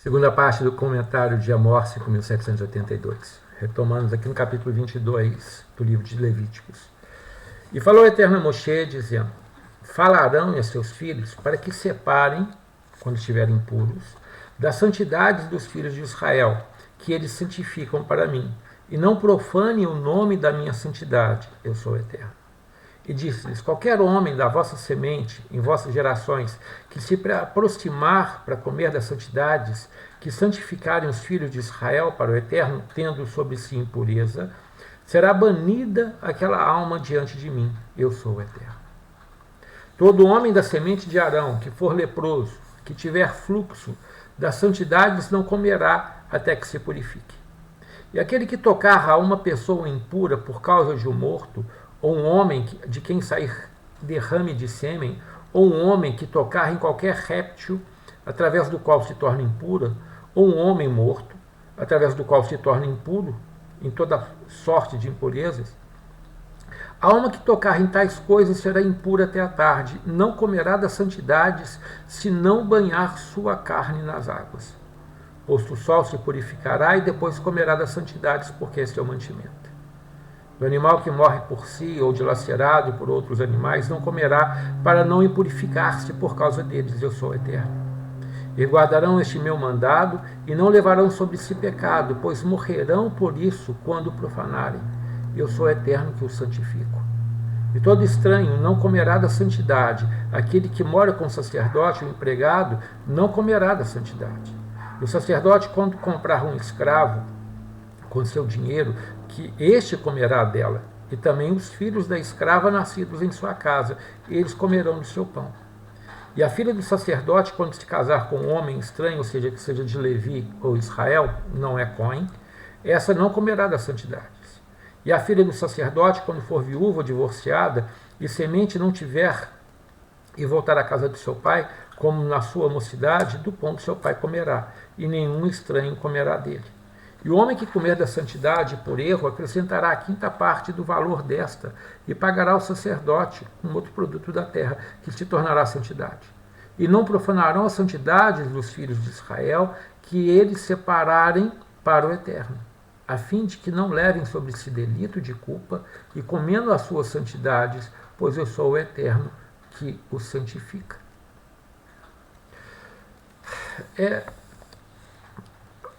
Segunda parte do comentário de Amós 5.782. Retomamos aqui no capítulo 22 do livro de Levíticos. E falou o Eterno a Moshe, dizendo: falarão a seus filhos para que separem, quando estiverem impuros, das santidades dos filhos de Israel, que eles santificam para mim, e não profanem o nome da minha santidade. Eu sou o Eterno. E disse-lhes: qualquer homem da vossa semente, em vossas gerações, que se aproximar para comer das santidades, que santificarem os filhos de Israel para o Eterno, tendo sobre si impureza, será banida aquela alma diante de mim. Eu sou o Eterno. Todo homem da semente de Arão, que for leproso, que tiver fluxo das santidades, não comerá até que se purifique. E aquele que tocar a uma pessoa impura por causa de um morto, ou um homem de quem sair derrame de sêmen, ou um homem que tocar em qualquer réptil, através do qual se torna impura, ou um homem morto, através do qual se torna impuro, em toda sorte de impurezas, a alma que tocar em tais coisas será impura até a tarde, não comerá das santidades, se não banhar sua carne nas águas. Posto o sol se purificará e depois comerá das santidades, porque este é o mantimento. Do animal que morre por si ou dilacerado por outros animais não comerá, para não impurificar-se por causa deles. Eu sou eterno. E guardarão este meu mandado e não levarão sobre si pecado, pois morrerão por isso quando profanarem. Eu sou eterno que os santifico. E todo estranho não comerá da santidade. Aquele que mora com o sacerdote, o empregado, não comerá da santidade. E o sacerdote, quando comprar um escravo com seu dinheiro, que este comerá dela, e também os filhos da escrava nascidos em sua casa, eles comerão do seu pão. E a filha do sacerdote, quando se casar com um homem estranho, ou seja, que seja de Levi ou Israel, não é Cohen, essa não comerá das santidades. E a filha do sacerdote, quando for viúva ou divorciada, e semente não tiver, e voltar à casa do seu pai, como na sua mocidade, do pão do seu pai comerá, e nenhum estranho comerá dele. E o homem que comer da santidade por erro acrescentará a quinta parte do valor desta e pagará ao sacerdote um outro produto da terra, que se tornará santidade. E não profanarão as santidades dos filhos de Israel, que eles separarem para o Eterno, a fim de que não levem sobre si delito de culpa e comendo as suas santidades, pois eu sou o Eterno que os santifica.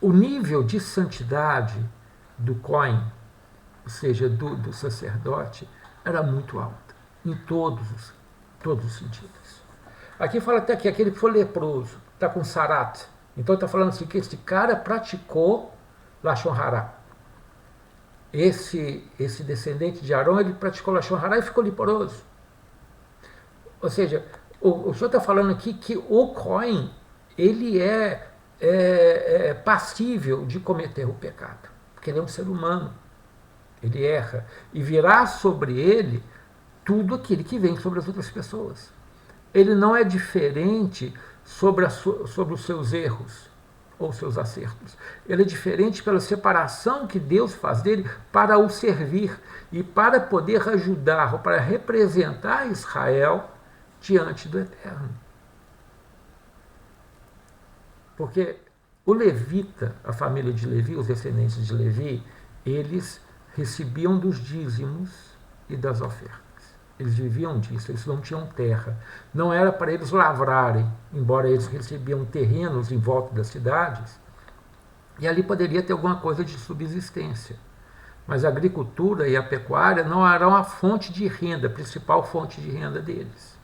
O nível de santidade do Cohen, ou seja, do sacerdote, era muito alto, em todos os sentidos. Aqui fala até que aquele que for leproso, está com sarat, então está falando assim, que esse cara praticou Lashon Hara. Esse descendente de Arão, ele praticou Lashon Hara e ficou leproso. Ou seja, o senhor está falando aqui que o Cohen, ele é passível de cometer o pecado, porque ele é um ser humano, ele erra, e virá sobre ele tudo aquilo que vem sobre as outras pessoas. Ele não é diferente sobre os seus erros ou seus acertos. Ele é diferente pela separação que Deus faz dele para o servir e para poder ajudar ou para representar Israel diante do Eterno. Porque o levita, a família de Levi, os descendentes de Levi, eles recebiam dos dízimos e das ofertas. Eles viviam disso, eles não tinham terra. Não era para eles lavrarem, embora eles recebiam terrenos em volta das cidades, e ali poderia ter alguma coisa de subsistência. Mas a agricultura e a pecuária não eram a fonte de renda, a principal fonte de renda deles.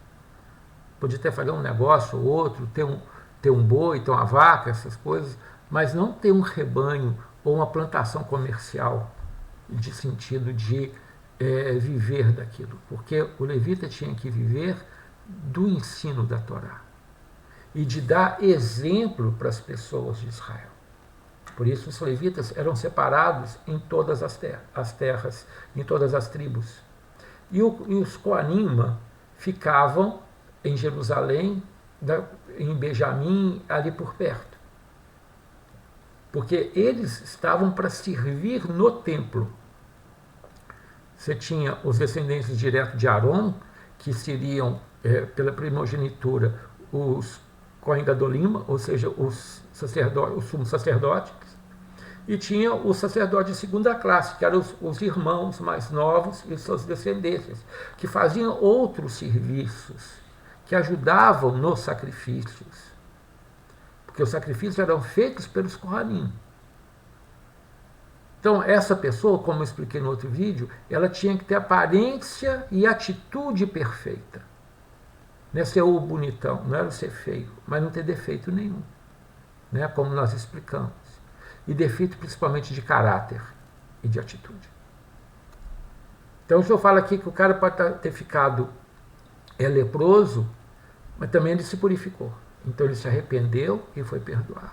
Podia até fazer um negócio ou outro, ter um boi, ter uma vaca, essas coisas, mas não ter um rebanho ou uma plantação comercial de sentido de viver daquilo, porque o levita tinha que viver do ensino da Torá e de dar exemplo para as pessoas de Israel. Por isso os levitas eram separados em todas as terras, em todas as tribos. E os Coanim ficavam em Jerusalém, em Benjamim, ali por perto. Porque eles estavam para servir no templo. Você tinha os descendentes diretos de Arão, que seriam, pela primogenitura, os Cohen Gadolima, ou seja, o sumo sacerdote, e tinha o sacerdote de segunda classe, que eram os irmãos mais novos e suas descendências, que faziam outros serviços, que ajudavam nos sacrifícios, porque os sacrifícios eram feitos pelos Kohanim. Então, essa pessoa, como eu expliquei no outro vídeo, ela tinha que ter aparência e atitude perfeita. Não é ser o bonitão, não era ser feio, mas não ter defeito nenhum, né? Como nós explicamos. E defeito principalmente de caráter e de atitude. Então, o senhor fala aqui que o cara pode ter ficado leproso, mas também ele se purificou. Então, ele se arrependeu e foi perdoado.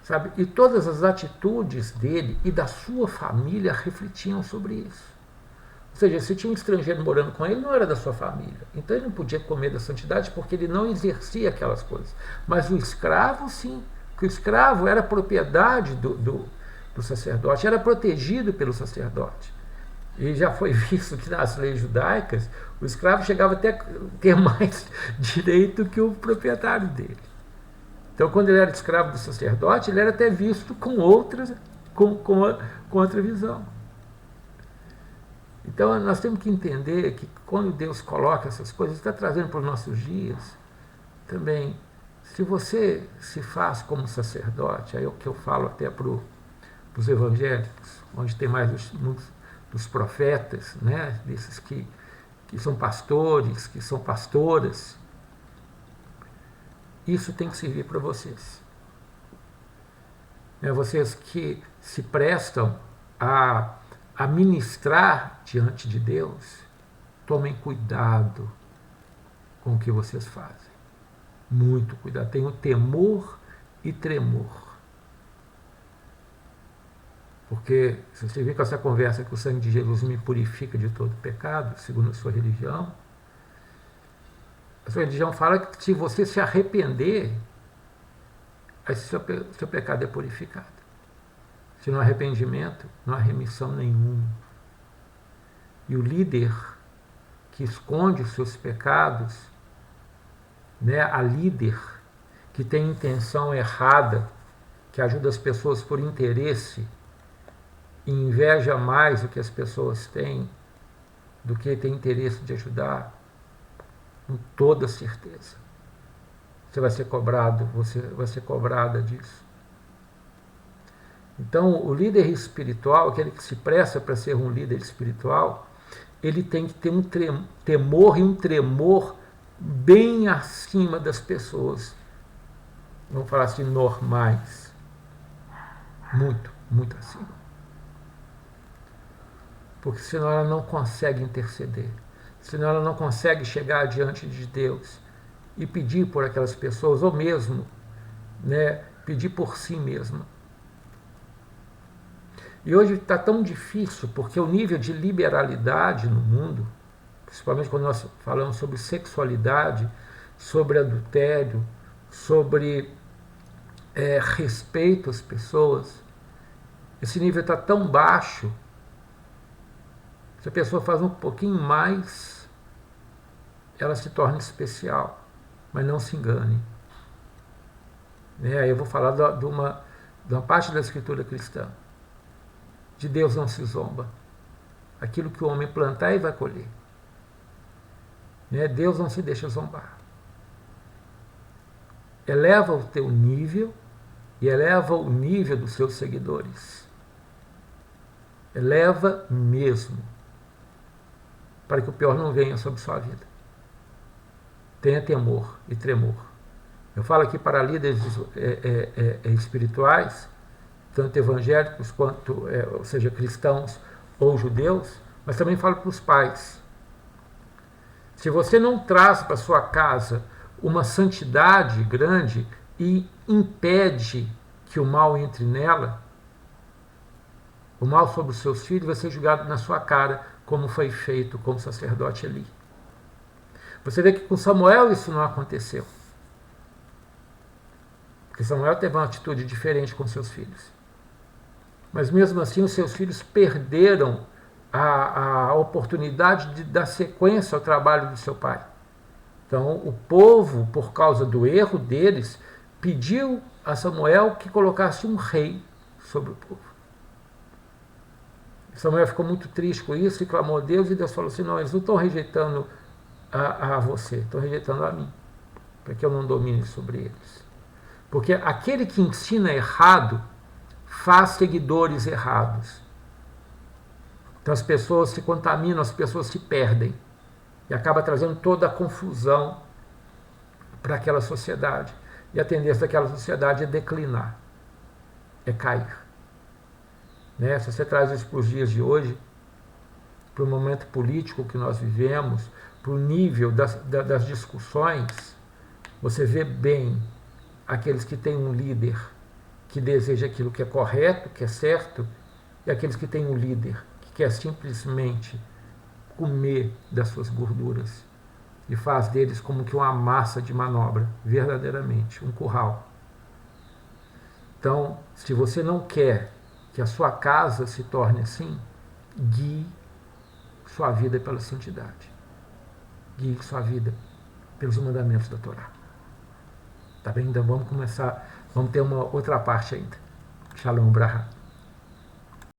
Sabe? E todas as atitudes dele e da sua família refletiam sobre isso. Ou seja, se tinha um estrangeiro morando com ele, não era da sua família. Então ele não podia comer da santidade porque ele não exercia aquelas coisas. Mas o escravo, sim. Porque o escravo era propriedade do sacerdote, era protegido pelo sacerdote. E já foi visto que nas leis judaicas, o escravo chegava até a ter mais direito que o proprietário dele. Então, quando ele era escravo do sacerdote, ele era até visto com outra visão. Então, nós temos que entender que quando Deus coloca essas coisas, Ele está trazendo para os nossos dias também. Se você se faz como sacerdote, aí é o que eu falo até para os evangélicos, onde tem mais dos profetas, né, desses que são pastores, que são pastoras, isso tem que servir para vocês. Vocês que se prestam a ministrar diante de Deus, tomem cuidado com o que vocês fazem. Muito cuidado. Tenham temor e tremor. Porque se você vir com essa conversa que o sangue de Jesus me purifica de todo pecado, segundo a sua religião, a sua religião fala que se você se arrepender, aí seu pecado é purificado. Se não há arrependimento, não há remissão nenhuma. E o líder que esconde os seus pecados, né, a líder que tem intenção errada, que ajuda as pessoas por interesse e inveja mais o que as pessoas têm do que tem interesse de ajudar, com toda certeza. Você vai ser cobrado, você vai ser cobrada disso. Então, o líder espiritual, aquele que se presta para ser um líder espiritual, ele tem que ter um temor e um tremor bem acima das pessoas. Vamos falar assim, normais. Muito, muito acima. Porque senão ela não consegue interceder. Senão ela não consegue chegar diante de Deus e pedir por aquelas pessoas, ou mesmo, né, pedir por si mesma. E hoje está tão difícil, porque o nível de liberalidade no mundo, principalmente quando nós falamos sobre sexualidade, sobre adultério, sobre respeito às pessoas, esse nível está tão baixo, se a pessoa faz um pouquinho mais, ela se torna especial, mas não se engane. Aí eu vou falar de uma parte da escritura cristã. De Deus não se zomba. Aquilo que o homem plantar, ele vai colher. Deus não se deixa zombar. Eleva o teu nível e eleva o nível dos seus seguidores. Eleva mesmo, para que o pior não venha sobre sua vida. Tenha temor e tremor. Eu falo aqui para líderes espirituais, tanto evangélicos quanto, ou seja, cristãos ou judeus, mas também falo para os pais. Se você não traz para sua casa uma santidade grande e impede que o mal entre nela, o mal sobre os seus filhos vai ser julgado na sua cara, como foi feito com o sacerdote Eli. Você vê que com Samuel isso não aconteceu. Porque Samuel teve uma atitude diferente com seus filhos. Mas mesmo assim os seus filhos perderam a oportunidade de dar sequência ao trabalho do seu pai. Então, o povo, por causa do erro deles, pediu a Samuel que colocasse um rei sobre o povo. Samuel ficou muito triste com isso e clamou a Deus, e Deus falou assim: não, eles não estão rejeitando a você, estão rejeitando a mim, para que eu não domine sobre eles. Porque aquele que ensina errado faz seguidores errados. Então as pessoas se contaminam, as pessoas se perdem. E acaba trazendo toda a confusão para aquela sociedade. E a tendência daquela sociedade é declinar, é cair. Né? Se você traz isso para os dias de hoje, para o momento político que nós vivemos, para o nível das discussões, você vê bem aqueles que têm um líder que deseja aquilo que é correto, que é certo, e aqueles que têm um líder que quer simplesmente comer das suas gorduras e faz deles como que uma massa de manobra, verdadeiramente, um curral. Então, se você não quer que a sua casa se torne assim, guie sua vida pela santidade. Guie sua vida pelos mandamentos da Torá. Tá bem? Então vamos começar, vamos ter uma outra parte ainda. Shalom Brahá.